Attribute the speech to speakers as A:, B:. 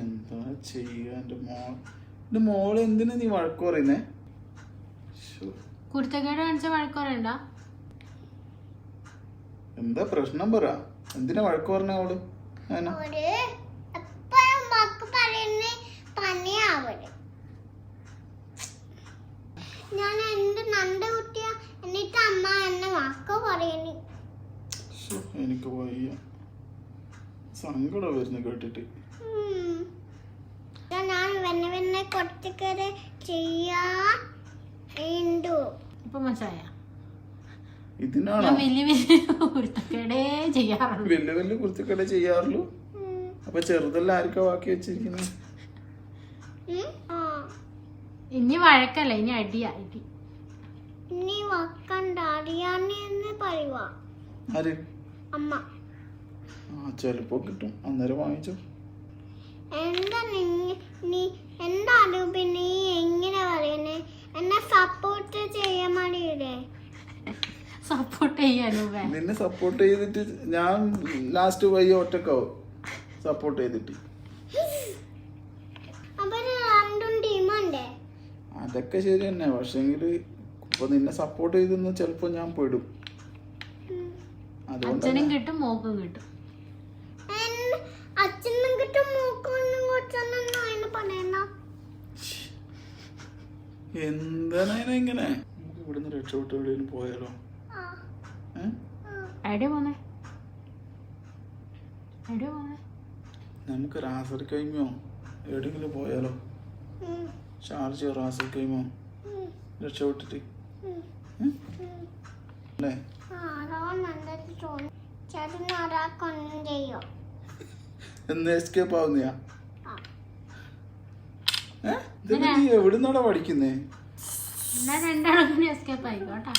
A: എന്താ ചെയ്യാ? എന്റെ മോള് എന്തിനാ നീ വഴക്ക് പറയുന്നേ?
B: കുരുത്തക്കേട് കാണിച്ച വഴക്ക് പറയണ്ട.
A: എന്താ പ്രശ്നം പറ? എന്തിനാ വഴക്ക് പറഞ്ഞ അവള്?
C: ഞാൻ എന്റെ നണ്ട കുട്ടിയ എന്നിട്ട് അമ്മ എന്നെ വാക്ക് പറയുന്നു.
A: എനിക്ക് വയ്യ, സങ്കടം വരുന്നു കേട്ടിട്ട്.
C: ഞാൻ വെന്നെ കുറച്ചൊക്കെ ചെയ്യാൻ
B: ഇപ്പൊ മനസ്സിലായ?
A: ഇതിനാണോ
B: വലിയ വലിയ കുരുത്തക്കേടേ ചെയ്യാറുള്ളൂ?
A: വലിയ വലിയ കുരുത്തക്കേടേ ചെയ്യാറുള്ളൂ. അപ്പൊ ചെറുതെല്ലാം ആർക്കാ ബാക്കി വെച്ചിരിക്കുന്നത്?
B: ഇനി വഴക്കല്ല, ഇനി അടിയാ.
C: ഇനി വക്കണ്ട, അറിയാന്ന് പറയുവാ
A: ആര്?
C: അമ്മ.
A: ചെലപ്പോ കിട്ടും, അന്നേരം വാങ്ങിച്ചോ.
C: എന്താ എന്താ നീ എങ്ങനെ പറയുന്നേ? എന്നെ സപ്പോർട്ട് ചെയ്യാൻ വേണ്ടിയില്ലേ?
B: സപ്പോർട്ട് ചെയ്യാനോ?
A: നിന്നെ സപ്പോർട്ട് ചെയ്തിട്ട് ഞാൻ ലാസ്റ്റ് വയ്യ ഒറ്റക്കാവും സപ്പോർട്ട് ചെയ്തിട്ട്. അതൊക്കെ ശരി തന്നെ, പക്ഷെങ്കില് ഇപ്പൊ നിന്നെ സപ്പോർട്ട് ചെയ്തെന്ന് ചിലപ്പോ ഞാൻ പെടും.
B: അച്ഛനും കിട്ടും മോക്കും കിട്ടും.
C: അച്ഛനും കിട്ടും മോക്കും
A: എന്താണ് ഇങ്ങനെ? നമുക്ക് ഇവിടുന്ന് രക്ഷപ്പെട്ട് എവിടെയും പോയാലോ? നമുക്ക് റാസൽ കൈമോ എവിടെയെങ്കിലും പോയാലോ? ഷാർജ റാസൽ കൈമോ രക്ഷപ്പെട്ടിട്ട് അല്ലേ? എന്ന് എസ്കേപ്പ് ആവുന്നയാ? നീ എവിടുന്നാടാ പഠിക്കുന്നേ?
B: രണ്ടാളും എസ്കേപ്പ് ആയിക്കോട്ടെ.